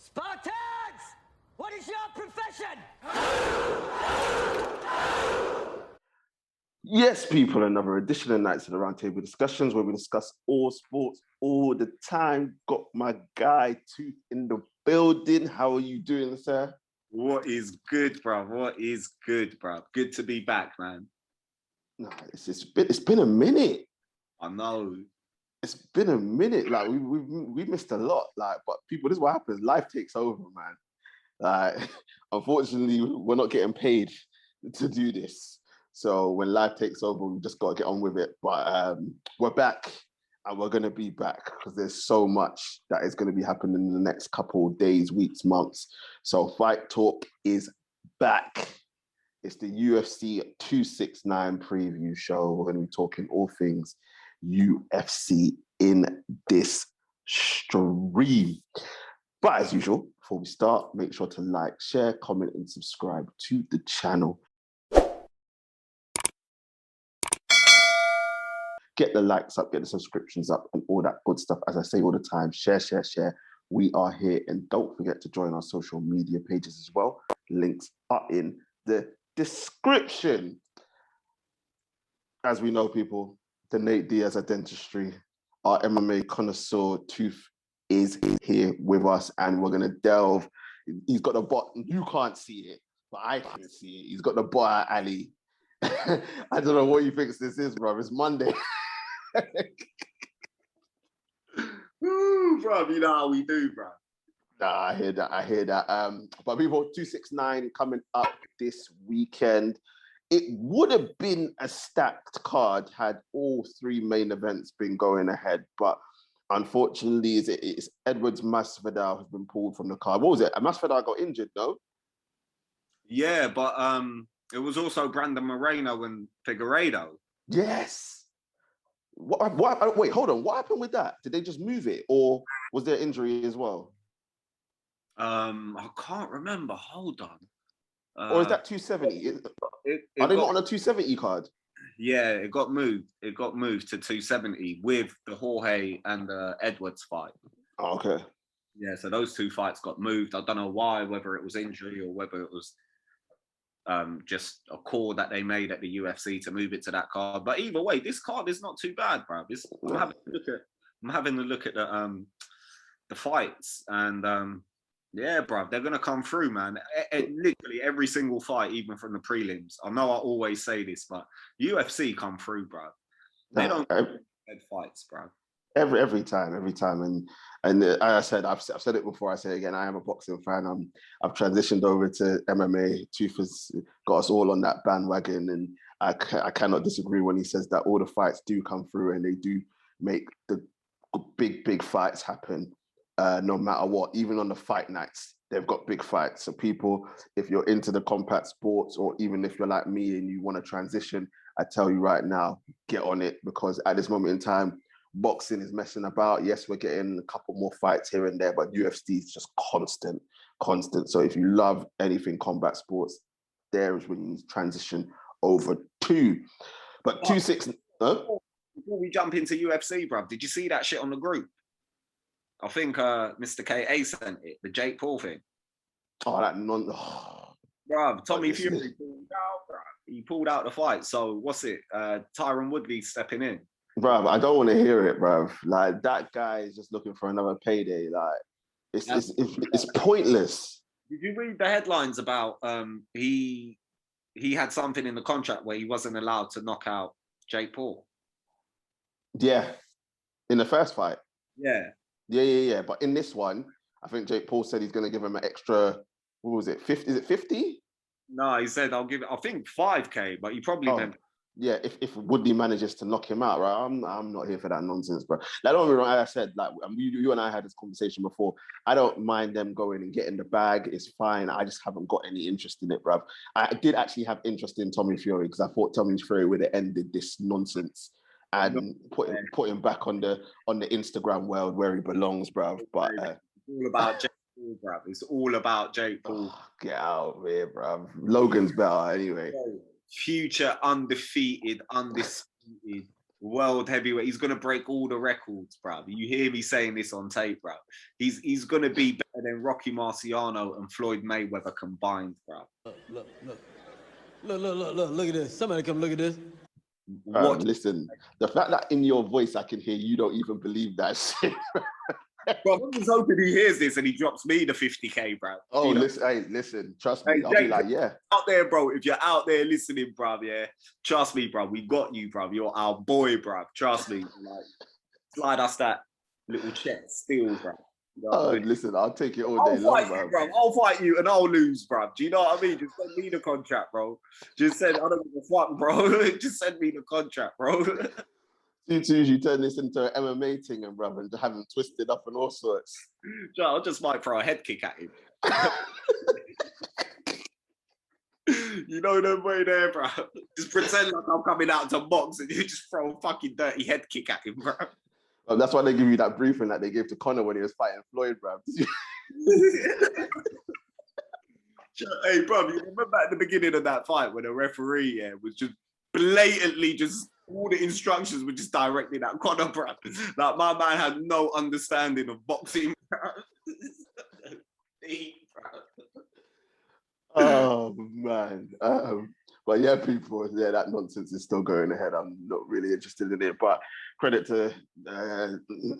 Spartans! What is your profession? Yes, people, another edition of Knightz and the Roundtable Discussions where we discuss all sports all the time. Got my guy Tooth in the building. How are you doing, sir? What is good, bro? What is good, bro? Good to be back, man. No, it's been a minute. I know. It's been a minute. Like we missed a lot. Like, but people, this is what happens. Life takes over, man. Like, unfortunately, we're not getting paid to do this. So when life takes over, we just got to get on with it. But we're back, and we're going to be back because there's so much that is going to be happening in the next couple of days, weeks, months. So Fight Talk is back. It's the UFC 269 preview show. We're going to be talking all things UFC in this stream. But as usual, before we start, make sure to like, share, comment, and subscribe to the channel. Get the likes up, get the subscriptions up, and all that good stuff. As I say all the time, share, share, share. We are here. And don't forget to join our social media pages as well. Links are in the description. As we know, people, the Nate Diaz of dentistry, our MMA connoisseur Tooth is here with us, and we're going to delve. He's got the bot. You can't see it, but I can see it. He's got the bot alley. I don't know what he thinks this is, bro. It's Monday. Ooh, bro, you know how we do, bro. Nah, I hear that. But people, 269 coming up this weekend. It would have been a stacked card had all three main events been going ahead, but unfortunately, it's Edwards Masvidal has been pulled from the card. What was it? Masvidal got injured, no? Yeah, but it was also Brandon Moreno and Figueiredo. Yes. What? Wait, hold on. What happened with that? Did they just move it, or was there injury as well? I can't remember. Hold on. Or is that 270? Are they not on a 270 card? Yeah, it got moved. It got moved to 270 with the Jorge and the Edwards fight. Oh, okay. Yeah, so those two fights got moved. I don't know why, whether it was injury or whether it was just a call that they made at the UFC to move it to that card. But either way, this card is not too bad, bro. I'm having a look at the fights, and yeah, bro, they're gonna come through, man. Literally every single fight, even from the prelims. I know I always say this, but UFC come through, bro. They don't get fights, bro. Every time, and as I said, I've said it before. I say it again. I am a boxing fan. I've transitioned over to MMA. Tooth has got us all on that bandwagon, and I cannot disagree when he says that all the fights do come through and they do make the big fights happen. No matter what, even on the fight nights, they've got big fights. So people, if you're into the combat sports, or even if you're like me and you want to transition, I tell you right now, get on it, because at this moment in time, boxing is messing about. Yes, we're getting a couple more fights here and there, but UFC is just constant. So if you love anything combat sports, there is when you transition over to. But 269. Before we jump into UFC, bruv, did you see that shit on the group? I think Mr. KA sent it, the Jake Paul thing. Oh, that Bruv, Tommy Fury pulled out, bruv. He pulled out the fight. So what's it? Tyron Woodley stepping in. Bruv, I don't want to hear it, bruv. Like, that guy is just looking for another payday. Like, it's pointless. Did you read the headlines about he had something in the contract where he wasn't allowed to knock out Jake Paul? Yeah, in the first fight. Yeah. Yeah. But in this one, I think Jake Paul said he's going to give him an extra, what was it, 50? Is it 50? No, he said, I'll give it, I think 5K, but he probably meant... Yeah, if Woodley manages to knock him out, right? I'm not here for that nonsense, bro. Like, don't be wrong, as I said, like, you and I had this conversation before. I don't mind them going and getting the bag. It's fine. I just haven't got any interest in it, bro. I did actually have interest in Tommy Fury because I thought Tommy Fury would have ended this nonsense and put him back on the Instagram world where he belongs, bro. But it's all about Jake Paul, bro. It's all about Jake Paul. Get out of here, bro. Logan's better anyway. Future undefeated. World heavyweight. He's gonna break all the records, bro. You hear me saying this on tape, bro. He's gonna be better than Rocky Marciano and Floyd Mayweather combined, bro. Look at this. Somebody come look at this. Listen, the fact that in your voice I can hear you don't even believe that shit. Bro, I'm just hoping he hears this and he drops me the 50K, bro. Oh, you know? listen, trust me. Hey, I'll be like, yeah. Out there, bro. If you're out there listening, bro, yeah, trust me, bro. We got you, bro. You're our boy, bro. Trust me. Like, slide us that little check still, bro. You know what I mean? Listen, I'll take it all day long, bro. I'll fight you and I'll lose, bro. Do you know what I mean? Just send me the contract, bro. Just send, I don't give a fuck, bro. Just send me the contract, bro. You turn this into an MMA thing, and brother, and have him twisted up and all sorts. I just might throw a head kick at him. You know the way there, bro. Just pretend like I'm coming out to box and you just throw a fucking dirty head kick at him, bro. Well, that's why they give you that briefing that they gave to Conor when he was fighting Floyd, bro. Hey, bro, you remember at the beginning of that fight when the referee was just blatantly just all the instructions were just directed at Conor, bro. Like, my man had no understanding of boxing, bro. Oh, man. But yeah, people, yeah, that nonsense is still going ahead. I'm not really interested in it. But credit to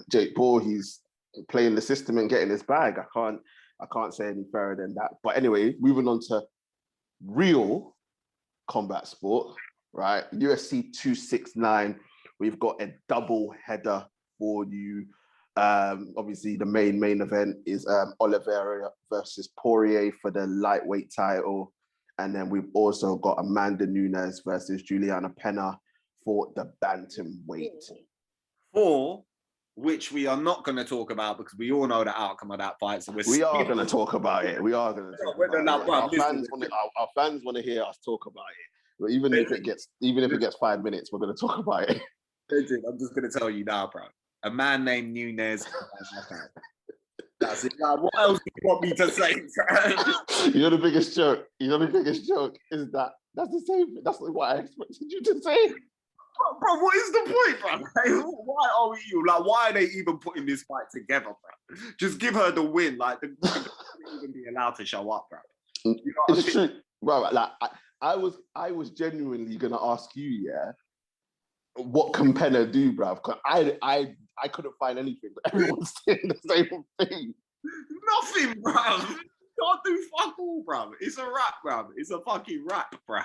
Jake Paul. He's playing the system and getting his bag. I can't say any fairer than that. But anyway, moving on to real combat sport. Right, UFC 269. We've got a double header for you. Obviously, the main event is Oliviera versus Poirier for the lightweight title, and then we've also got Amanda Nunes versus Juliana Peña for the bantamweight. For which we are not going to talk about because we all know the outcome of that fight. So we are going to talk about it. We are going to talk about it. Our fans want to hear us talk about it. But even if it gets 5 minutes, we're going to talk about it. I'm just going to tell you now, bro. A man named Nunes. That's it. Like, what else do you want me to say, bro? You know the biggest joke is that that's the same. That's what I expected you to say. Bro, what is the point, bro? Like, why are we like? Why are they even putting this fight together, bro? Just give her the win. Like, they shouldn't even be allowed to show up, bro. You know it's true, bro. Like, I was genuinely gonna ask you, yeah, what can Peña do, bro? Because I couldn't find anything, but everyone's saying the same thing. Nothing, bro. Can't do fuck all, bro. It's a rap, bro. It's a fucking rap, bro.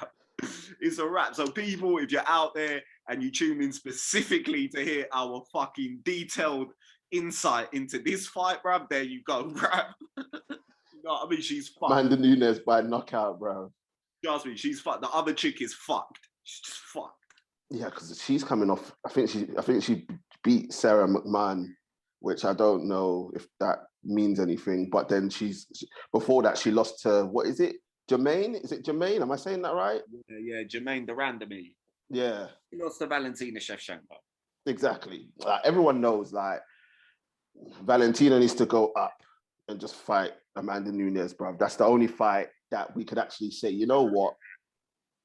It's a rap. So people, if you're out there and you tune in specifically to hear our fucking detailed insight into this fight, bro, there you go, bro. You know what I mean? She's fucked. Amanda Nunes by knockout, bro. Trust me, she's fucked. The other chick is fucked. She's just fucked. Yeah, because she's coming off. I think she beat Sarah McMahon, which I don't know if that means anything. But then before that she lost to, what is it? Jermaine? Is it Jermaine? Am I saying that right? Yeah, Jermaine Durandamy. Yeah. He lost to Valentina Shevchenko. Exactly. Like, everyone knows, like, Valentina needs to go up and just fight Amanda Nunes, bro. That's the only fight that we could actually say, you know what?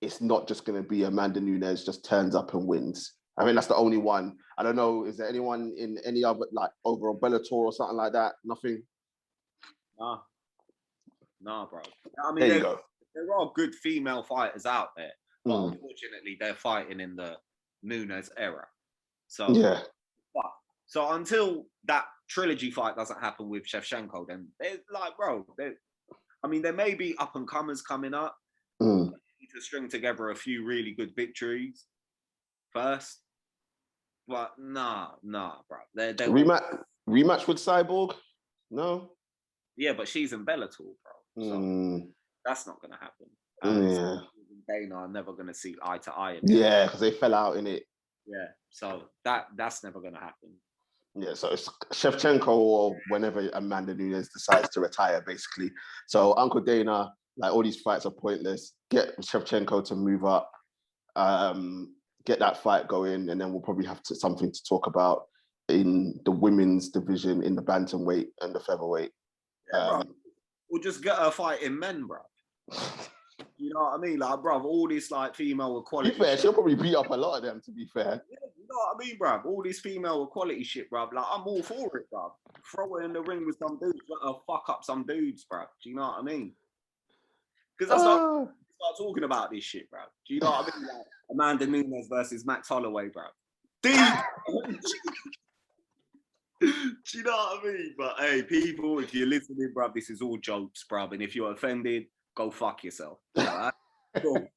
It's not just going to be Amanda Nunes just turns up and wins. I mean, that's the only one. I don't know. Is there anyone in any other, like, over on Bellator or something like that? Nothing? Nah, bro. I mean, there are good female fighters out there, but unfortunately, they're fighting in the Nunes era. So, yeah. So until that trilogy fight doesn't happen with Shevchenko, then they're like, bro, I mean, there may be up and comers coming up. Mm. Need to string together a few really good victories first. But nah, bro. Rematch with Cyborg? No. Yeah, but she's in Bellator, bro. So that's not gonna happen. Yeah. Dana are never gonna see eye to eye. Yeah, because they fell out in it. Yeah, so that's never gonna happen. Yeah, so it's Shevchenko or whenever Amanda Nunes decides to retire, basically. So Uncle Dana, like, all these fights are pointless. Get Shevchenko to move up, get that fight going, and then we'll probably have something to talk about in the women's division, in the bantamweight and the featherweight. Yeah, bro. We'll just get her fighting men, bro. You know what I mean? Like, bruv, all this like female To equality. be fair, shit. she'll probably beat up a lot of them, to be fair. Yeah, you know what I mean, bruv? All this female equality shit, bruv. Like, I'm all for it, bruv. Throw her in the ring with some dudes, let her fuck up some dudes, bruv. Do you know what I mean? Because that's not start talking about this shit, bruv. Do you know what I mean? Like, Amanda Nunes versus Max Holloway, bruv. Dude! Do you know what I mean? But hey, people, if you're listening, bruv, this is all jokes, bruv. And if you're offended, go fuck yourself. All right? Cool.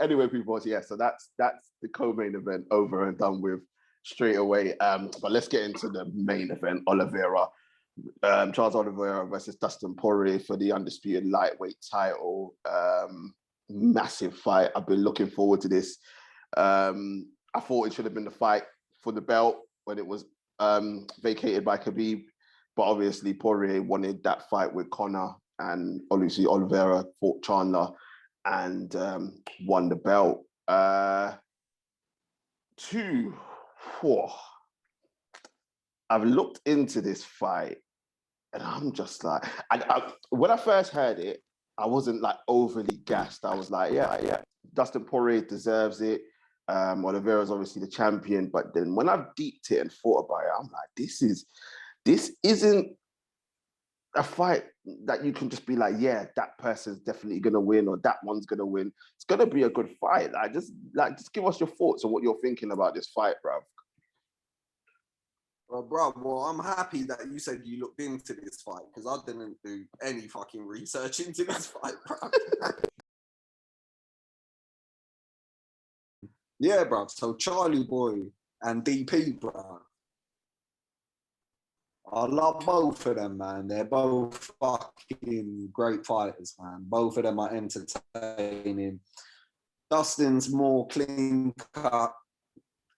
Anyway, people, yeah, so that's the co-main event over and done with straight away. But let's get into the main event, Oliveira. Charles Oliveira versus Dustin Poirier for the undisputed lightweight title. Massive fight. I've been looking forward to this. I thought it should have been the fight for the belt when it was vacated by Khabib, but obviously Poirier wanted that fight with Conor, and obviously Oliveira fought Chandler and won the belt. I've looked into this fight and I'm just like, when I first heard it, I wasn't like overly gassed. I was like, yeah, Dustin Poirier deserves it. Oliveira's obviously the champion, but then when I've deeped it and thought about it, I'm like, this isn't a fight that you can just be like, yeah, that person's definitely gonna win or that one's gonna win. It's gonna be a good fight. Just give us your thoughts on what you're thinking about this fight, bruv. Well, bro, I'm happy that you said you looked into this fight because I didn't do any fucking research into this fight, bro. Yeah, bro. So Charlie Boy and DP, bro. I love both of them, man. They're both fucking great fighters, man. Both of them are entertaining. Dustin's more clean cut,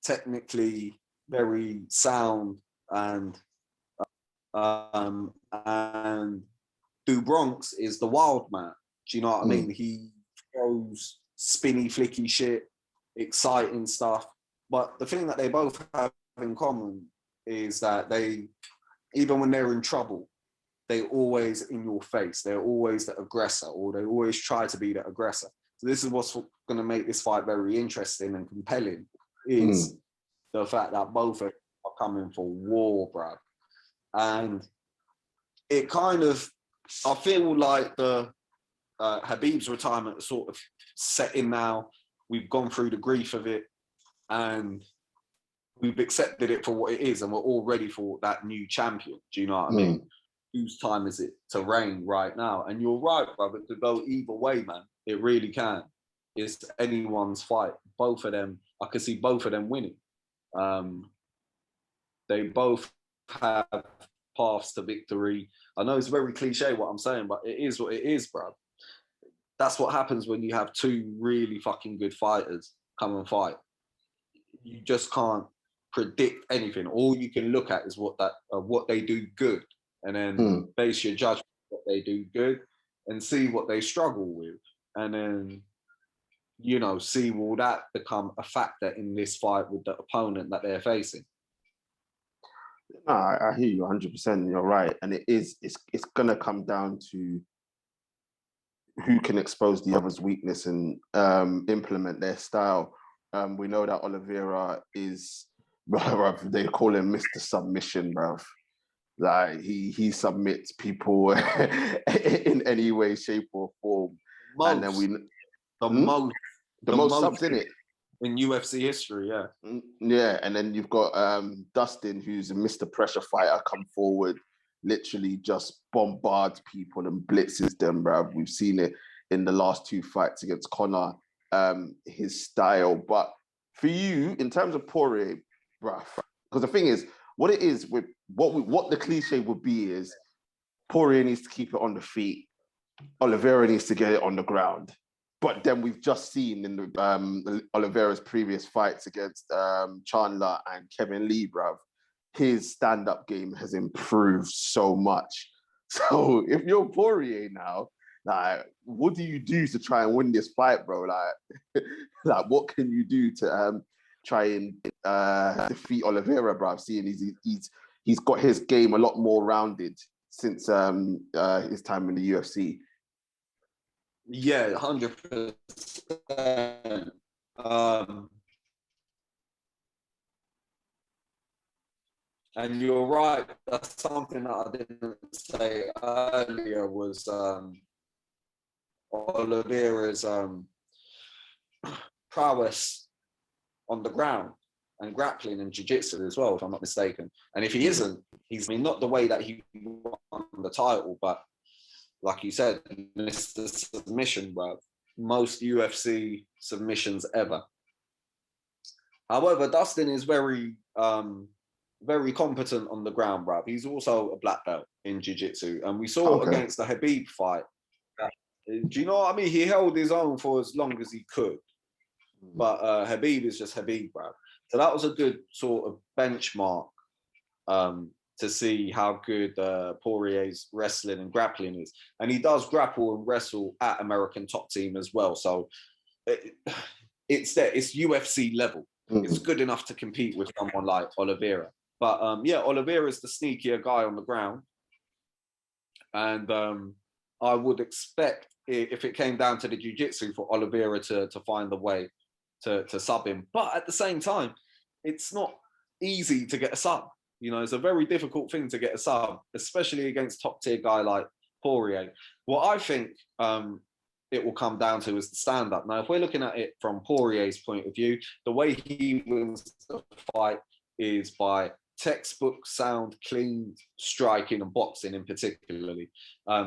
technically very sound, and Du Bronx is the wild man. Do you know what I mean? He throws spinny, flicky shit, exciting stuff. But the thing that they both have in common is that they, even when they're in trouble, they're always in your face. They're always the aggressor, or they always try to be the aggressor. So this is what's going to make this fight very interesting and compelling, is the fact that both are coming for war, bruv. And it kind of, I feel like the Khabib's retirement is sort of set in now. We've gone through the grief of it and we've accepted it for what it is, and we're all ready for that new champion. Do you know what I mean? Whose time is it to reign right now? And you're right, brother, it could go either way, man. It really can. It's anyone's fight. Both of them, I could see both of them winning. They both have paths to victory. I know it's very cliche what I'm saying, but it is what it is, bro. That's what happens when you have two really fucking good fighters come and fight. You just can't predict anything. All you can look at is what they do good, and then base your judgment on what they do good and see what they struggle with, and then, you know, see will that become a factor in this fight with the opponent that they're facing. No, I hear you 100%. You're right, and it's gonna come down to who can expose the other's weakness and implement their style. We know that Oliveira is, bruv, they call him Mr. Submission, bruv. Like he submits people in any way, shape, or form. And then the most subs in it. In UFC history, yeah. Yeah, and then you've got Dustin, who's a Mr. Pressure fighter, come forward, literally just bombards people and blitzes them, bruv. We've seen it in the last two fights against Conor, his style. But for you, in terms of Poirier, bruv, because the thing is, what it is with what the cliche would be is Poirier needs to keep it on the feet, Oliveira needs to get it on the ground. But then we've just seen in the Oliveira's previous fights against Chandler and Kevin Lee, bruv, his stand-up game has improved so much. So if you're Poirier now, like, what do you do to try and win this fight, bro? Like what can you do to try and defeat Oliveira, bruv? Seeing he's got his game a lot more rounded since his time in the UFC. Yeah, 100%. And you're right. That's something that I didn't say earlier was Oliveira's prowess on the ground and grappling and jiu-jitsu as well, if I'm not mistaken. And if he isn't, he's not the way that he won the title, but like you said, it's the submission, bro. Most UFC submissions ever. However, Dustin is very competent on the ground, bruv. He's also a black belt in jiu-jitsu. And we saw against the Khabib fight. Do you know what I mean? He held his own for as long as he could. But Khabib is just Khabib, bruv. So that was a good sort of benchmark to see how good Poirier's wrestling and grappling is. And he does grapple and wrestle at American Top Team as well. So it's there. It's UFC level. It's good enough to compete with someone like Oliveira. But yeah, Oliveira is the sneakier guy on the ground. And I would expect, if it came down to the jiu-jitsu, for Oliveira to find the way to sub him. But at the same time, it's not easy to get a sub. You know, it's a very difficult thing to get a sub, especially against top-tier guy like Poirier. What I think it will come down to is the stand-up. Now, if we're looking at it from Poirier's point of view, the way he wins the fight is by textbook sound, clean striking and boxing in particularly.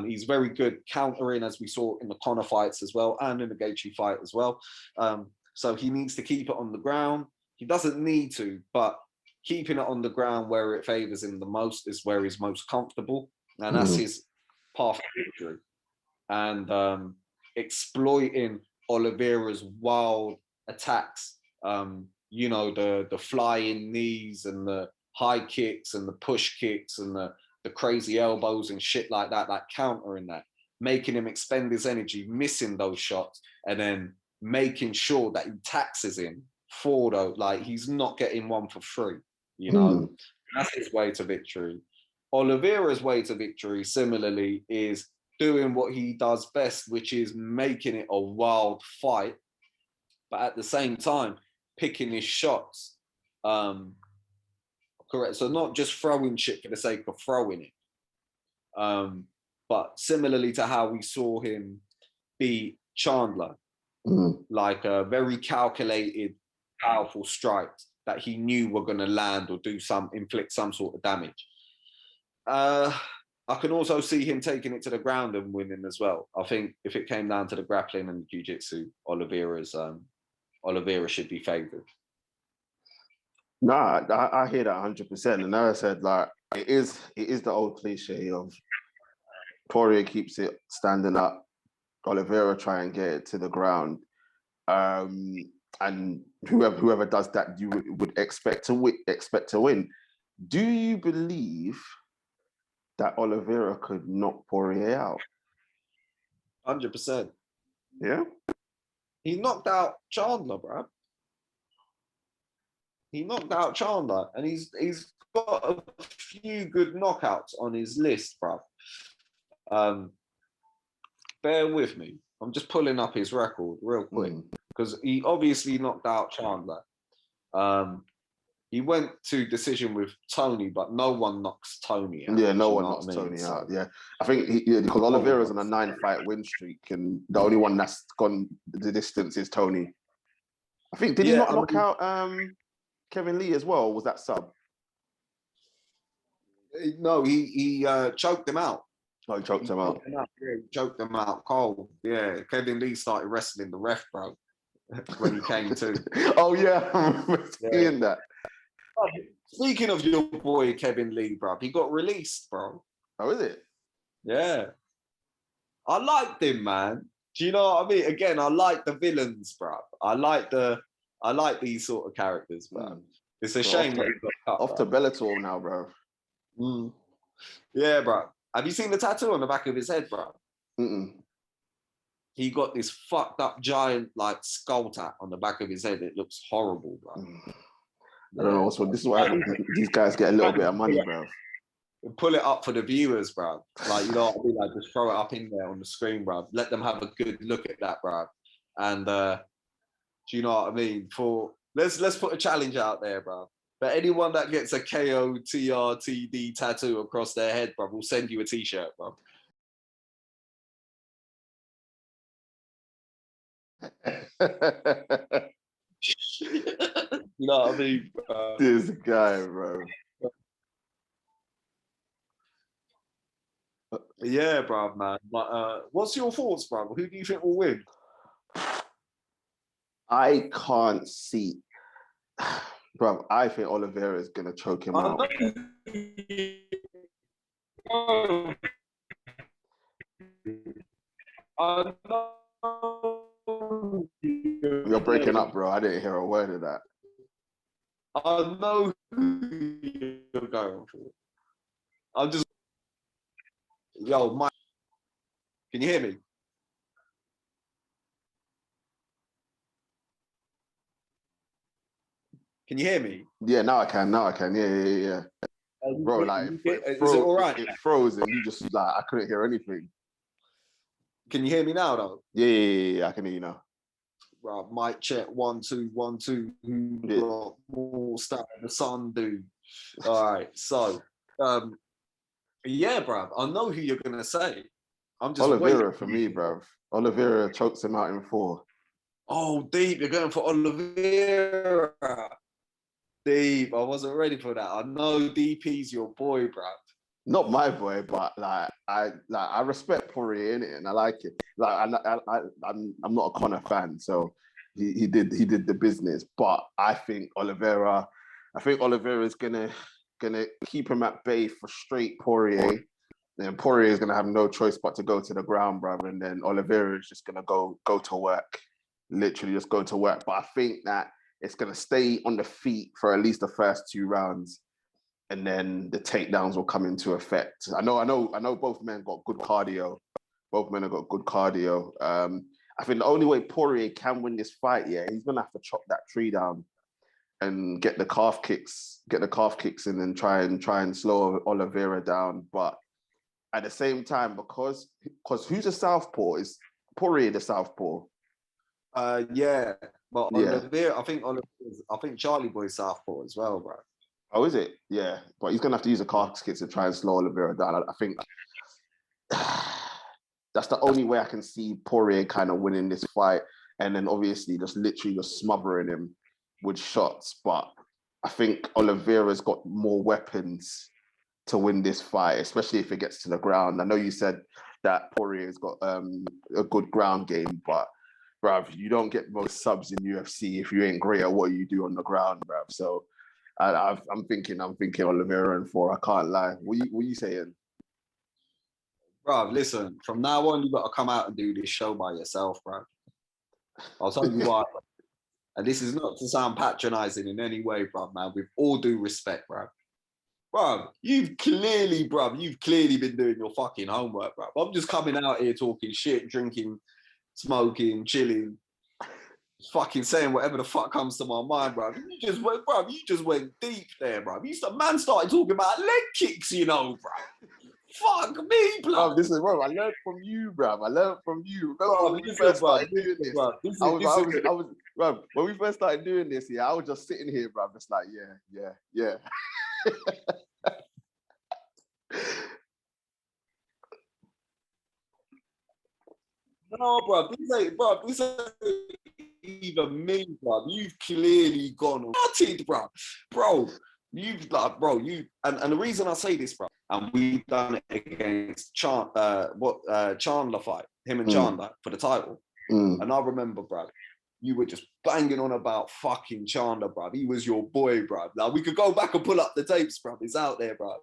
He's very good countering, as we saw in the Conor fights as well, and in the Gaethje fight as well. So he needs to keep it on the ground. He doesn't need to, but keeping it on the ground where it favors him the most is where he's most comfortable. And that's his path to victory. And exploiting Oliveira's wild attacks, you know, the flying knees and the high kicks and the push kicks and the crazy elbows and shit like that, like countering that, making him expend his energy, missing those shots, and then making sure that he taxes him for those, like he's not getting one for free, you know. That's his way to victory. Oliveira's way to victory, similarly, is doing what he does best, which is making it a wild fight, but at the same time, picking his shots. Correct. So not just throwing shit for the sake of throwing it. But similarly to how we saw him beat Chandler, like a very calculated, powerful strikes that he knew were going to land or inflict some sort of damage. I can also see him taking it to the ground and winning as well. I think if it came down to the grappling and the jiu-jitsu, Oliveira should be favoured. Nah, I hear that 100%. And as I said, like it is the old cliche of Poirier keeps it standing up, Oliveira try and get it to the ground, and whoever does that, you would expect to win. Do you believe that Oliveira could knock Poirier out? 100%. Yeah. He knocked out Chandler, bro. He knocked out Chandler, and he's got a few good knockouts on his list, bro. Bear with me. I'm just pulling up his record real quick, because he obviously knocked out Chandler. He went to decision with Tony, but no one knocks Tony out. Yeah, no one knocks Tony out. Yeah, I think because Oliveira's on a 9-fight win streak, and the only one that's gone the distance is Tony. I think did he not knock out Kevin Lee as well? Was that sub? No, he choked him out. Oh, he choked him out. Yeah, he choked him out cold. Yeah, Kevin Lee started wrestling the ref, bro, when he came to. Oh yeah, I remember seeing that. Speaking of your boy Kevin Lee, bro, he got released, bro. Oh, is it? Yeah. I liked him, man. Do you know what I mean? Again, I like the villains, bro. I like these sort of characters, bro. It's a shame that he got cut. Off to Bellator now, bro. Yeah, bro. Have you seen the tattoo on the back of his head, bro? He got this fucked up giant like skull tat on the back of his head. It looks horrible, bro. I don't know. So this is why these guys get a little bit of money, bro. pull it up for the viewers, bro. Like, you know what I mean? Like, just throw it up in there on the screen, bro. Let them have a good look at that, bro. And do you know what I mean? Let's put a challenge out there, bro. For anyone that gets a KOTRTD tattoo across their head, bro, we'll send you a t-shirt, bro. You know what I mean? This guy, bro. Yeah, bro, man. But what's your thoughts, bro? Who do you think will win? I can't see. Bro, I think Oliveira is going to choke him out. You're breaking up, bro. I didn't hear a word of that. I know who you're going for. I'm just... Yo, Mike, can you hear me? Can you hear me? Yeah, now I can. Yeah. Bro, like, is it all right? It froze and you just, like, I couldn't hear anything. Can you hear me now, though? Yeah, I can hear you now. Right, mic check, 1 2 1 2. Who got more stuff the sun do? All right, so yeah, bruv, I know who you're gonna say. I'm just Oliveira waiting for me, bruv. Oliveira chokes him out in 4. Oh, deep, you're going for Oliviera. Deep, I wasn't ready for that. I know DP's your boy, bruv. Not my boy, but I respect Poirier in it, and I like it. Like I'm not a Conor fan, so he did the business. But I think Oliveira is gonna keep him at bay, frustrate Poirier. Then Poirier is gonna have no choice but to go to the ground, brother. And then Oliveira is just gonna go to work, literally just go to work. But I think that it's gonna stay on the feet for at least the first 2 rounds. And then the takedowns will come into effect. I know both men got good cardio. Both men have got good cardio. I think the only way Poirier can win this fight, he's gonna have to chop that tree down and get the calf kicks in and try and slow Oliveira down. But at the same time, because who's a southpaw? Is Poirier the southpaw? Yeah. But Yeah. Oliveira, I think Charlie Boy's southpaw as well, bro. Oh, is it? Yeah. But he's going to have to use a calf kick to try and slow Oliveira down. I think that's the only way I can see Poirier kind of winning this fight. And then obviously just literally just smothering him with shots. But I think Oliveira's got more weapons to win this fight, especially if it gets to the ground. I know you said that Poirier's got a good ground game, but bruv, you don't get most subs in UFC if you ain't great at what you do on the ground, bruv. So I'm thinking Oliveira in 4. I can't lie. What you saying? Bro, listen, from now on, you got to come out and do this show by yourself, bro. I'll tell you why. And this is not to sound patronizing in any way, bro, man. With all due respect, bro. Bro, you've clearly been doing your fucking homework, bro. I'm just coming out here talking shit, drinking, smoking, chilling, fucking saying whatever the fuck comes to my mind, bro. You just went deep there, bro. Man started talking about leg kicks, you know, bro. Fuck me, bro. This is, bro, I learned from you, bro. Remember when we first started doing this? Bro, when we first started doing this, I was just sitting here, bro, just like, yeah. No, bro, this ain't even me, bro. You've clearly gone started, bro. And the reason I say this, bro, and we've done it against Chandler fight, him and Chandler for the title. And I remember, bro, you were just banging on about fucking Chandler, bro. He was your boy, bro. Now we could go back and pull up the tapes, bro. It's out there, bro.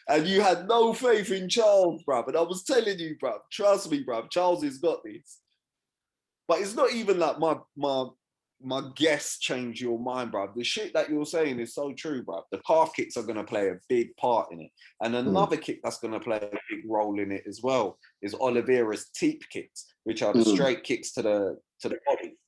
And you had no faith in Charles, bro. But I was telling you, bro, trust me, bro, Charles has got this. But it's not even like my guess changed your mind, bro. The shit that you're saying is so true, bro. The calf kicks are going to play a big part in it. And another kick that's going to play a big role in it as well is Oliveira's teep kicks, which are the straight kicks to the body.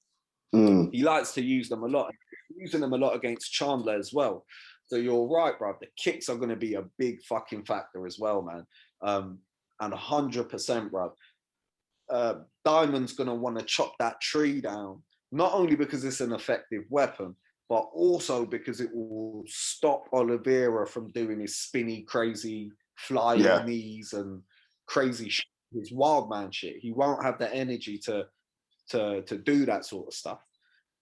He likes to use them a lot. He's using them a lot against Chandler as well. So you're right, bro. The kicks are going to be a big fucking factor as well, man. And 100%, bro. Diamond's going to want to chop that tree down, not only because it's an effective weapon, but also because it will stop Oliveira from doing his spinny, crazy flying knees and crazy shit, his wild man shit. He won't have the energy to do that sort of stuff.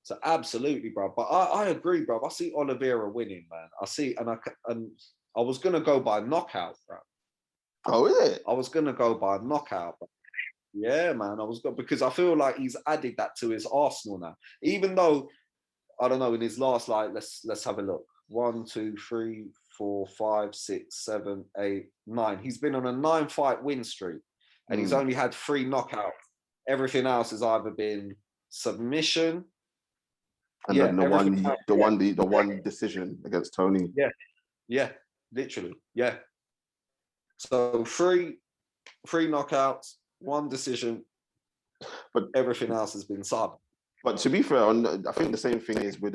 So absolutely, bro. But I agree, bro. I see Oliveira winning, man. I see, and I was gonna go by knockout, bro. Oh, is it? I was gonna go by knockout, bro. Yeah, man. Because I feel like he's added that to his arsenal now. Even though, I don't know, in his last, like, let's have a look. 1, 2, 3, 4, 5, 6, 7, 8, 9. He's been on a 9-fight win streak, and he's only had 3 knockouts. Everything else has either been submission. And then the one decision against Tony. Yeah, literally. Yeah. So 3 knockouts, 1 decision, but everything else has been sub. But to be fair, I think the same thing is with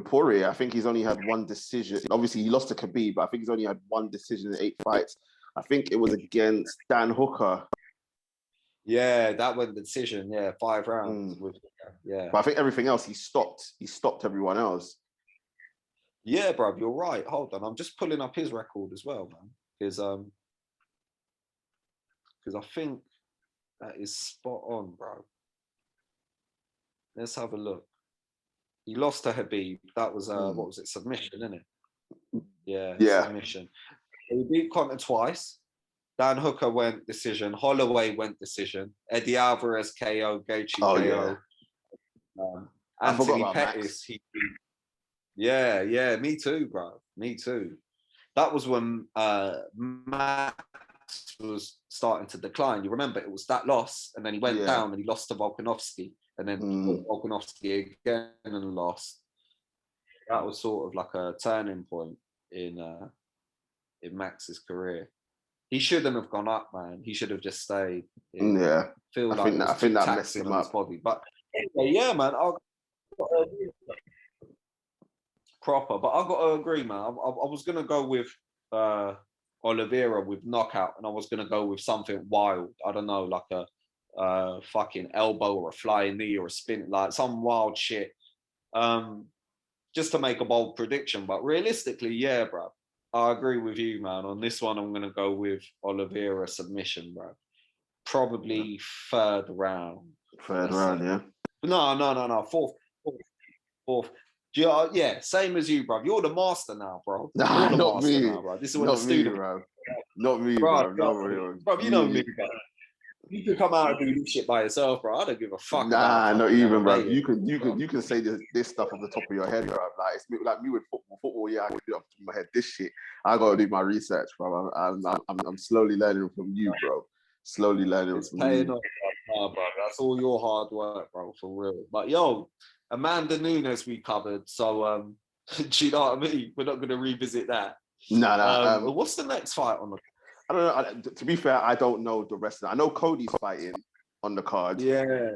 Poirier. I think he's only had 1 decision. Obviously, he lost to Khabib, but I think he's only had 1 decision in 8 fights. I think it was against Dan Hooker. Yeah, that went the decision. Yeah, 5 rounds. Yeah. But I think everything else, he stopped everyone else. Yeah, bro, you're right. Hold on. I'm just pulling up his record as well, man. Because I think that is spot on, bro. Let's have a look. He lost to Khabib. That was, what was it? Submission, isn't it? Yeah. Submission. He beat Conor twice. Dan Hooker went decision. Holloway went decision. Eddie Alvarez KO. Gaethje KO. Yeah. Anthony Pettis. Yeah. Me too, bro. Me too. That was when Max was starting to decline. You remember, it was that loss, and then he went down and he lost to Volkanovski, and then Volkanovski again and lost. That was sort of like a turning point in Max's career. He shouldn't have gone up, man. He should have just stayed. I think that messed him up. Body. But anyway, yeah, man. Proper, but I got to agree, man. I was gonna go with Oliveira with knockout, and I was gonna go with something wild. I don't know, like a fucking elbow or a flying knee or a spin, like some wild shit. Just to make a bold prediction, but realistically, yeah, bro. I agree with you, man. On this one, I'm going to go with Oliveira submission, bro. Probably 3rd round. 3rd round, yeah. No. 4th. Yeah, same as you, bro. You're the master now, bro. Nah, not me. Now, bro. This is what the student, bro. Not me, bro. Bro, you know me, bro. You can come out and do this shit by yourself, bro. I don't give a fuck. Nah, not even, bro. You can say this stuff off the top of your head, bro. Like it's like me with football. Football, yeah, I can do it off the top of my head. This shit, I gotta do my research, bro. I'm slowly learning from you, bro. Slowly learning it's from paying you. off, bro. That's all your hard work, bro, for real. But yo, Amanda Nunes we covered, so do you know what I mean? We're not gonna revisit that. No. What's the next fight on the? I don't know. To be fair, I don't know the rest of it. I know Cody's fighting on the card. Yeah.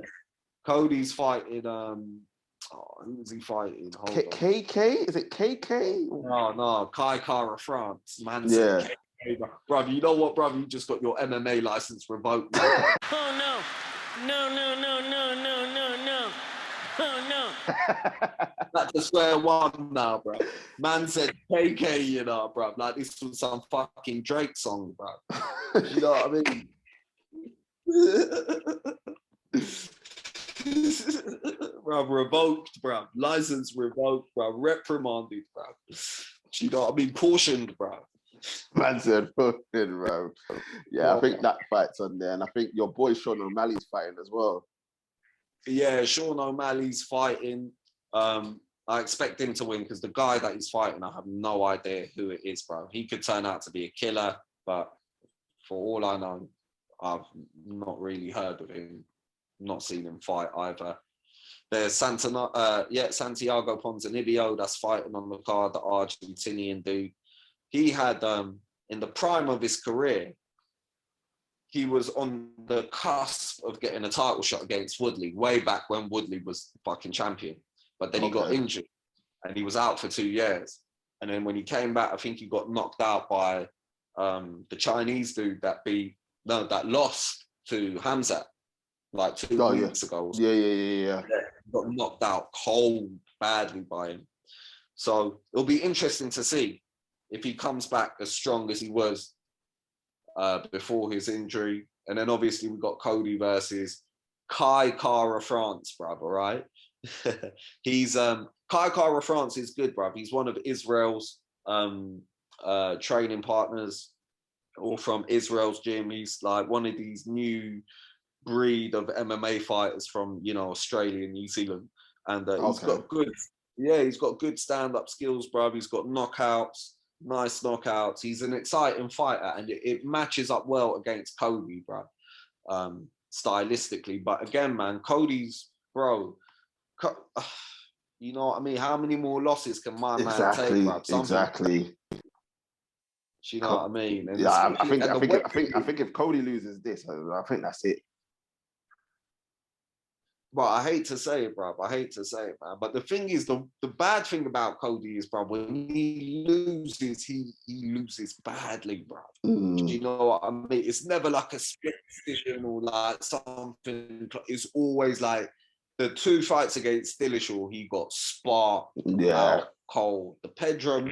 Cody's fighting, who is he fighting? KK? Is it KK? No, Kai Kara France. Man, yeah. Bro, you know what, bro? You just got your MMA license revoked. Oh, no. No. Oh, no. That's the square one now, bro. Man said KK, you know, bro. Like, this was some fucking Drake song, bro. You know what I mean? Bro, revoked, bro. License revoked, bro. Reprimanded, bro. You know what I mean? Cautioned, bro. Man said fucking, bro. Yeah, I think that fight's on there. And I think your boy Sean O'Malley's fighting as well. Yeah, Sean O'Malley's fighting. I expect him to win because the guy that he's fighting, I have no idea who it is, bro. He could turn out to be a killer, but for all I know, I've not really heard of him, not seen him fight either. There's Santiago Ponzinibbio that's fighting on the card, the Argentinian dude. He had, in the prime of his career, he was on the cusp of getting a title shot against Woodley, way back when Woodley was fucking champion. But then he got injured. and he was out for 2 years. And then when he came back, I think he got knocked out by the Chinese dude that lost to Hamzat like 2 weeks ago. Yeah. Got knocked out cold badly by him. So it'll be interesting to see if he comes back as strong as he was before his injury. And then obviously we've got Cody versus Kai Kara France, brother, right? He's Kai Kara France is good, bruv. He's one of Israel's training partners, all from Israel's gym. He's like one of these new breed of MMA fighters from, you know, Australia and New Zealand. And he's got good stand-up skills, bruv. He's got knockouts, nice knockouts. He's an exciting fighter, and it matches up well against Cody, bruv, stylistically. But again, man, Cody's, bro, you know what I mean? How many more losses can my man take, bruv? Exactly. Do you know what I mean? And yeah, I think if Cody loses this, I think that's it. But I hate to say it, bruv. I hate to say it, man. But the thing is, the bad thing about Cody is, bruv, when he loses, he loses badly, bruv. Do you know what I mean? It's never like a split decision or like something. It's always like the 2 fights against Dillashaw, he got sparked out cold. The Pedro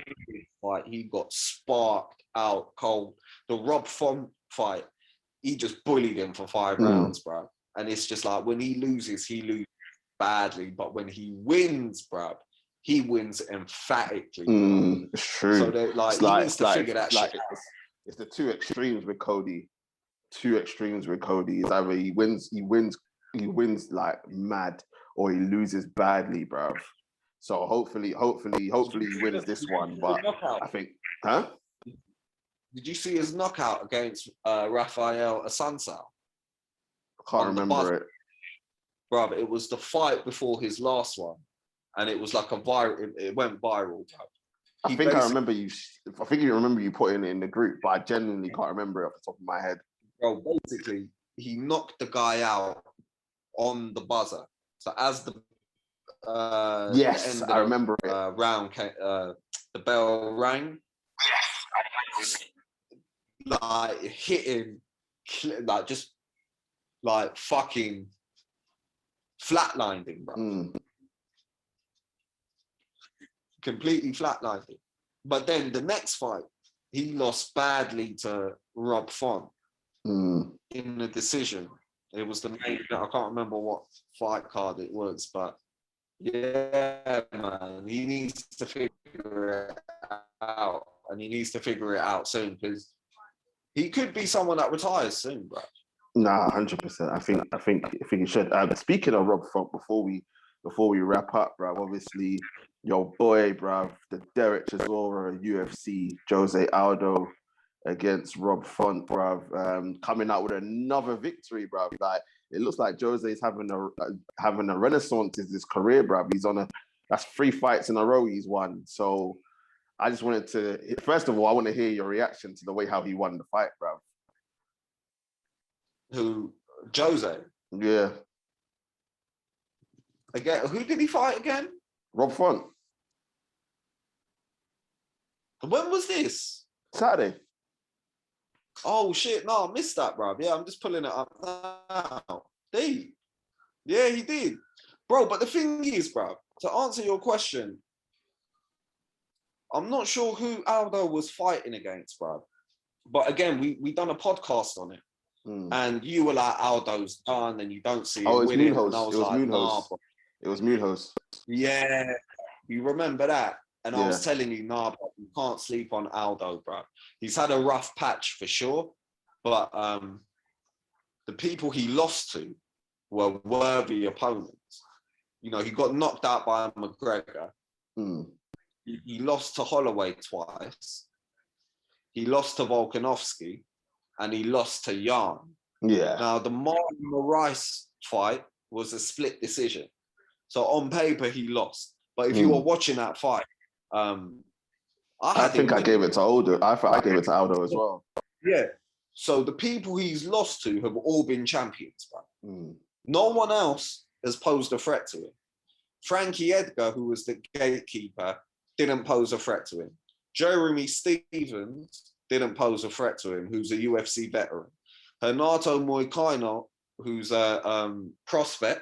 fight, he got sparked out cold. The Rob Font fight, he just bullied him for 5 rounds, bruv. And it's just like, when he loses badly. But when he wins, bruv, he wins emphatically. It's true. So he needs to figure that shit out. It's the 2 extremes with Cody. 2 extremes with Cody. It's either he wins like mad, or he loses badly, bruv. So hopefully he wins this one. But I think, Did you see his knockout against Rafael Assunção? I can't remember it. Bruv, it was the fight before his last one, and it was like it went viral, bruv. I think you remember you putting it in the group, but I genuinely can't remember it off the top of my head. Bro, basically, he knocked the guy out on the buzzer. So as the yes, I remember it. Round came, the bell rang. Yes, like hitting, like just like fucking flatlined him, bro. Completely flatlined him. But then the next fight, he lost badly to Rob Font in the decision. It was the main, I can't remember what fight card it was, but yeah, man, he needs to figure it out, and he needs to figure it out soon, because he could be someone that retires soon, bro. Nah, 100%. I think he should. Speaking of Rob Font, before we wrap up, bruv, obviously your boy, bruv, the Derek Chisora UFC, Jose Aldo against Rob Font, bruv, coming out with another victory, bruv. Like, it looks like Jose's having a renaissance in his career, bruv. That's 3 fights in a row he's won. So I just wanted to, first of all, I want to hear your reaction to the way how he won the fight, bruv. Who? Jose? Yeah. Again, who did he fight again? Rob Font. When was this? Saturday. Oh shit! No, I missed that, bro. Yeah, I'm just pulling it up now. Yeah, he did, bro. But the thing is, bro, to answer your question, I'm not sure who Aldo was fighting against, bro. But again, we done a podcast on it. And you were like, Aldo's done, and you don't see him winning. And I was like, nah, bro. It was Nunes. Yeah, you remember that? And I was telling you, nah, bro, you can't sleep on Aldo, bro. He's had a rough patch for sure, but the people he lost to were worthy opponents. You know, he got knocked out by McGregor. He lost to Holloway twice. He lost to Volkanovski. And he lost to Jan. Yeah. Now, the Martin Moraes fight was a split decision. So on paper, he lost. But if you were watching that fight, I think I gave it to Aldo. I gave it to Aldo as well. Yeah. So the people he's lost to have all been champions, bro. No one else has posed a threat to him. Frankie Edgar, who was the gatekeeper, didn't pose a threat to him. Jeremy Stevens didn't pose a threat to him, who's a UFC veteran. Renato Moicano, who's a prospect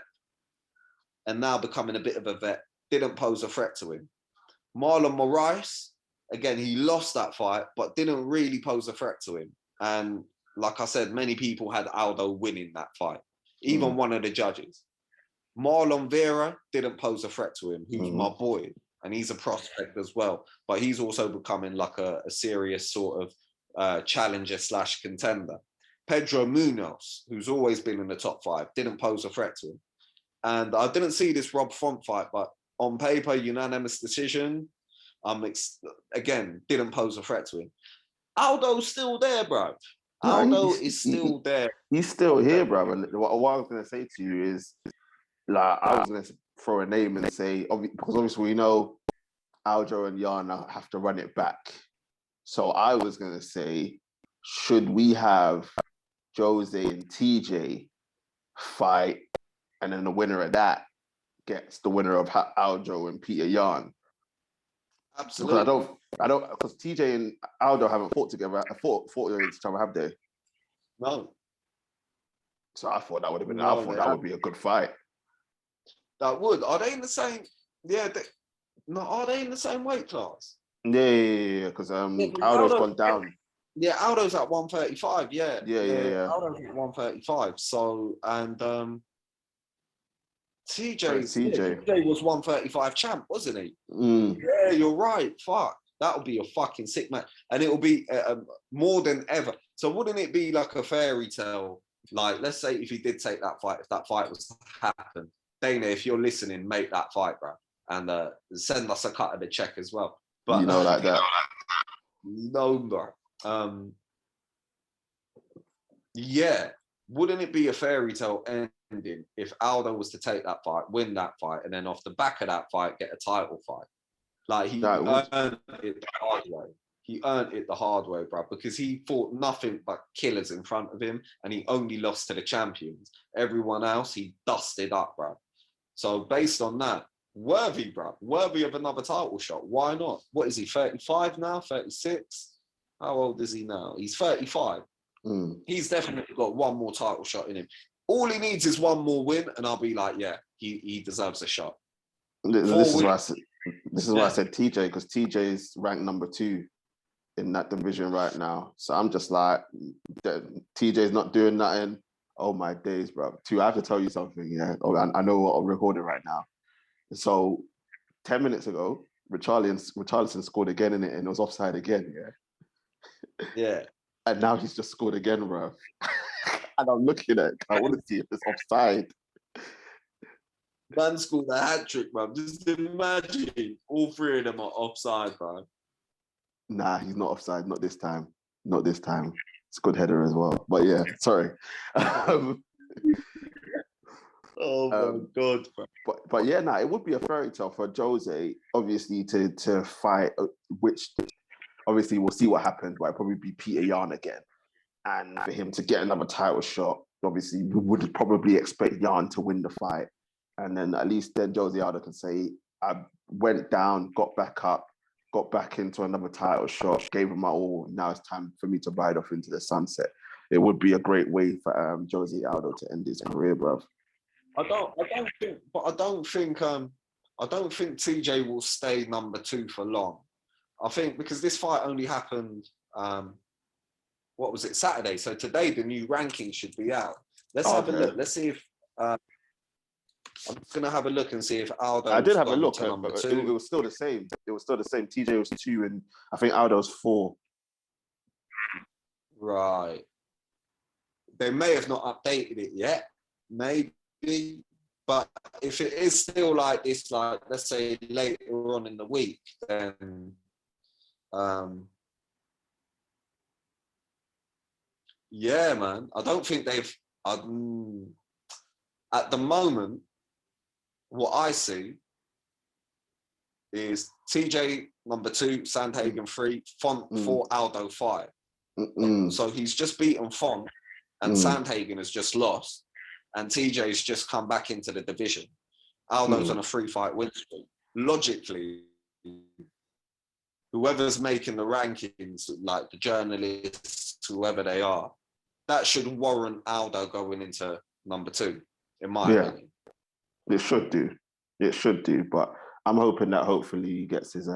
and now becoming a bit of a vet, didn't pose a threat to him. Marlon Moraes, again, he lost that fight, but didn't really pose a threat to him. And like I said, many people had Aldo winning that fight, even one of the judges. Marlon Vera didn't pose a threat to him, who's my boy, and he's a prospect as well. But he's also becoming like a serious sort of challenger / contender. Pedro Munoz, who's always been in the top 5, didn't pose a threat to him. And I didn't see this Rob Font fight, but on paper, unanimous decision. Again, didn't pose a threat to him. Aldo's still there, bro. Aldo is still there. He's still here, bro. And what I was going to say to you is, like, I was going to throw a name and say, because obviously we know Aldo and Yana have to run it back. So I was going to say, should we have Jose and TJ fight, and then the winner of that gets the winner of Aldo and Peter Yan? Absolutely. Because I don't, because TJ and Aldo haven't fought together, fought against each other, have they? No. So I thought that would have been. I thought that would be a good fight. That would. Are they in the same? Yeah. Are they in the same weight class? Yeah. Because Aldo's gone down. Yeah, Aldo's at 135. Yeah. Yeah. Aldo's at 135. So TJ was 135 champ, wasn't he? Yeah, you're right. Fuck, that'll be a fucking sick match, and it will be more than ever. So wouldn't it be like a fairy tale? Like, let's say if he did take that fight, if that fight was to happen, Dana, if you're listening, make that fight, bro, and send us a cut of the check as well. But like that. No, bro. Yeah, wouldn't it be a fairy tale ending if Aldo was to take that fight, win that fight, and then off the back of that fight get a title fight? Like, he earned it the hard way. He earned it the hard way, bro, because he fought nothing but killers in front of him, and he only lost to the champions. Everyone else, he dusted up, bro. So based on that, worthy, bro, worthy of another title shot. Why not? What is he, 35 now, 36? How old is he now? He's 35. He's definitely got one more title shot in him. All he needs is one more win, and I'll be like, yeah, he deserves a shot. This is why I said TJ, because TJ is ranked number 2 in that division right now. So I'm just like, TJ's not doing nothing. Oh my days, bro. I have to tell you something. Yeah, I know what I'm recording right now. So 10 minutes ago, Richarlison scored again in it, and it was offside again. Yeah. Yeah. And now he's just scored again, bro. And I'm looking at it. I want to see if it's offside. Man scored a hat-trick, bro. Just imagine all 3 of them are offside, bro. Nah, he's not offside. Not this time. Not this time. It's a good header as well. But yeah, sorry. Oh my God, bro. But yeah, it would be a fairy tale for Jose, obviously, to fight, which obviously we'll see what happens, but it'll probably be Peter Yan again. And for him to get another title shot, obviously we would probably expect Yan to win the fight. And then at least then Jose Aldo can say, I went down, got back up, got back into another title shot, gave him my all. Now it's time for me to ride off into the sunset. It would be a great way for Jose Aldo to end his career, bruv. I don't think TJ will stay number 2 for long. I think because this fight only happened, what was it, Saturday? So today the new ranking should be out. Let's have a look. Let's see if I'm going to have a look and see if Aldo. I did have a look, but it was still the same. It was still the same. TJ was 2, and I think Aldo's 4. Right. They may have not updated it yet. Maybe. But if it is still like this, like let's say later on in the week, then yeah, man. I don't think they've at the moment. What I see is TJ number 2, Sandhagen 3, Font 4, Aldo 5. So he's just beaten Font, and Sandhagen has just lost. And TJ's just come back into the division. Aldo's on a 3-fight win streak. Logically, whoever's making the rankings, like the journalists, whoever they are, that should warrant Aldo going into number 2, in my opinion. It should do. It should do. But I'm hoping that hopefully he gets his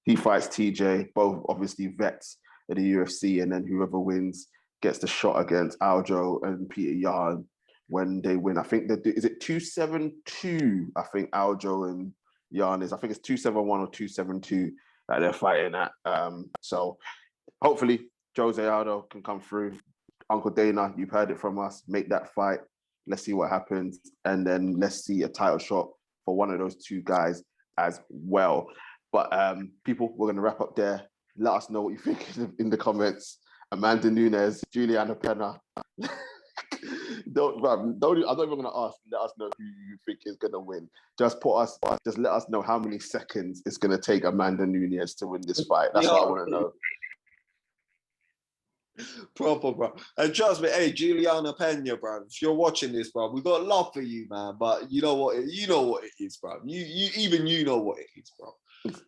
he fights TJ, both obviously vets at the UFC, and then whoever wins gets the shot against Aldo and Peter Yan when they win. I think is it 272? I think Aldo and Yan is. I think it's 271 or 272 that they're fighting at. So hopefully Jose Aldo can come through. Uncle Dana, you've heard it from us. Make that fight. Let's see what happens, and then let's see a title shot for one of those two guys as well. But people, we're going to wrap up there. Let us know what you think in the comments. Amanda Nunes, Juliana Peña. I'm not even going to ask. Let us know who you think is going to win. Just let us know how many seconds it's going to take Amanda Nunes to win this fight. That's what I want to know. Proper, bro. And trust me, hey, Juliana Peña, bro. If you're watching this, bro, we got love for you, man. But you know what? You know what it is, bro. You know what it is, bro.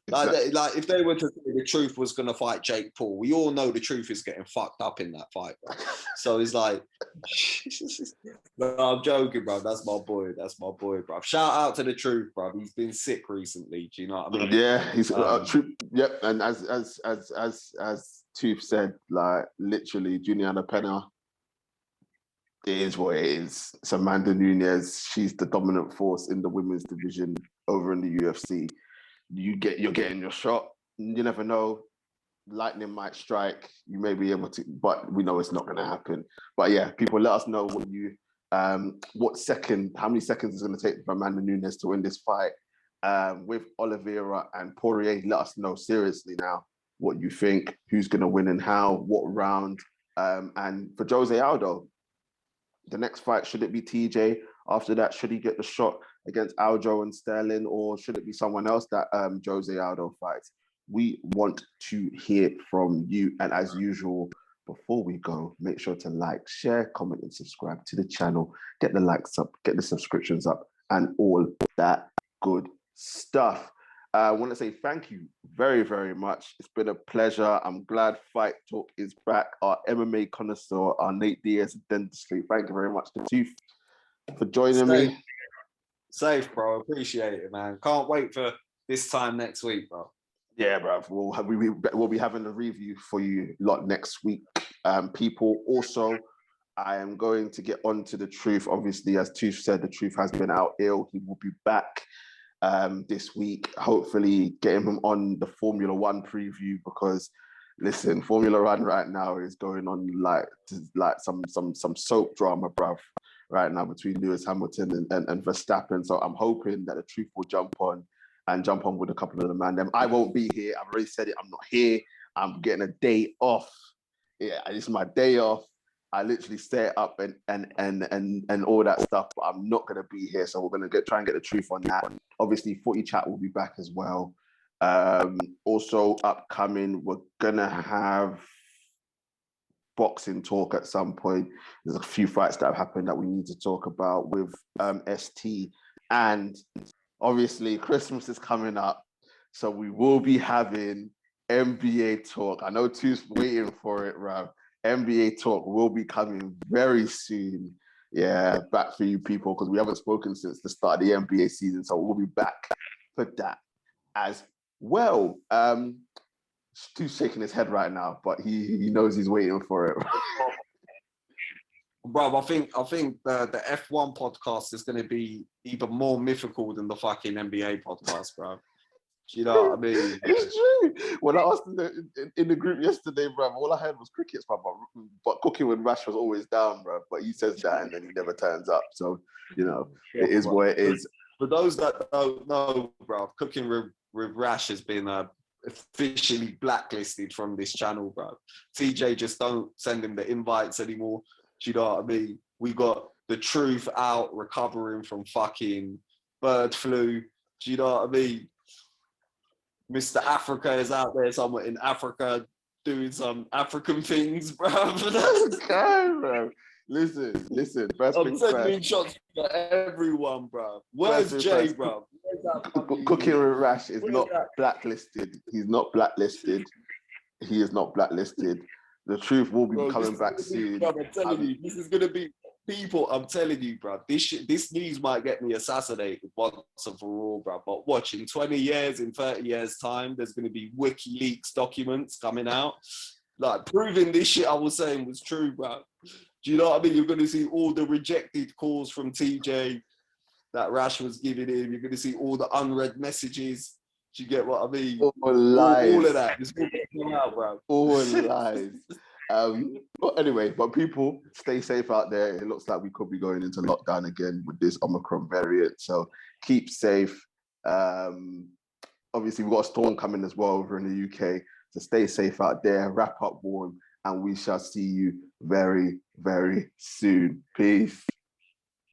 Exactly. Like if they were to say the truth was gonna fight Jake Paul, we all know the truth is getting fucked up in that fight, bro. So it's like, no, I'm joking, bro. That's my boy, bro. Shout out to the truth, bro. He's been sick recently. Do you know what I mean? Yeah, he's true. Yep, and as Tooth said, like literally, Juliana Peña, it is what it is. It's Amanda Nunes. She's the dominant force in the women's division over in the UFC. You're getting your shot. You never know. Lightning might strike. You may be able to, but we know it's not going to happen. But yeah, people, let us know what you, how many seconds it's going to take for Amanda Nunes to win this fight with Oliviera and Poirier. Let us know seriously now what you think, who's going to win and how, what round. And for Jose Aldo, the next fight, should it be TJ? After that, should he get the shot against Aldo and Sterling, or should it be someone else that Jose Aldo fights? We want to hear from you. And as usual, before we go, make sure to like, share, comment, and subscribe to the channel. Get the likes up, get the subscriptions up, and all that good stuff. I want to say thank you very, very much. It's been a pleasure. I'm glad Fight Talk is back. Our MMA connoisseur, our Nate Diaz dentistry. Thank you very much to Tooth for joining me. Safe, bro. Appreciate it, man. Can't wait for this time next week, bro. Yeah, bro. We'll be having a review for you lot next week. People, also, I am going to get on to the Truth. Obviously, as Tooth said, the Truth has been out ill. He will be back this week. Hopefully, getting him on the Formula One preview, because listen, Formula One right now is going on like some soap drama, bruv, right now between Lewis Hamilton and Verstappen. So I'm hoping that the Truth will jump on with a couple of the man. I won't be here. I've already said it. I'm not here. I'm getting a day off. Yeah, it's my day off. I literally set up and all that stuff, but I'm not gonna be here. So we're gonna try and get the Truth on that. Obviously, Footy Chat will be back as well. Also upcoming, we're gonna have boxing talk at some point. There's a few fights that have happened that we need to talk about with ST, and obviously Christmas is coming up, so we will be having NBA talk. I know Two's waiting for it, Rav. NBA talk will be coming very soon. Yeah, back for you people, because we haven't spoken since the start of the NBA season, so we'll be back for that as well. Stu's shaking his head right now, but he knows he's waiting for it. Bro, I think the F1 podcast is going to be even more mythical than the fucking NBA podcast, bro. Do you know what I mean? It's true. When I asked in the group yesterday, bro, all I heard was crickets, bro. But Cooking with Rash was always down, bro. But he says that and then he never turns up. So, you know, it is what it is. For those that don't know, bro, Cooking with Rash has been officially blacklisted from this channel, bro. TJ just don't send him the invites anymore. Do you know what I mean? We got the Truth out recovering from fucking bird flu. Do you know what I mean? Mr. Africa is out there somewhere in Africa doing some African things, bro. Okay, bro. Listen. First I'm things sending first. shots for everyone, bro. Where's First Jay, things first. bro? Where's that fucking- Cooking with Rash is Where's not that? blacklisted. He's not blacklisted. He is not blacklisted. The truth will be Bro, coming back this is gonna be, soon. bro, I'm telling you, this is gonna be people. I'm telling you, bro. This news might get me assassinated once and for all, bro. But watch in 20 years, in 30 years' time, there's gonna be WikiLeaks documents coming out, like proving this shit I was saying was true, bro. Do you know what I mean? You're gonna see all the rejected calls from TJ that Rash was giving him. You're gonna see all the unread messages. Do you get what I mean? All lies. All of that. It's all gonna come out, bro. All lies. But anyway, but people stay safe out there. It looks like we could be going into lockdown again with this Omicron variant. So keep safe. Obviously, we've got a storm coming as well over in the UK. So stay safe out there. Wrap up warm, and we shall see you very, very soon. Peace.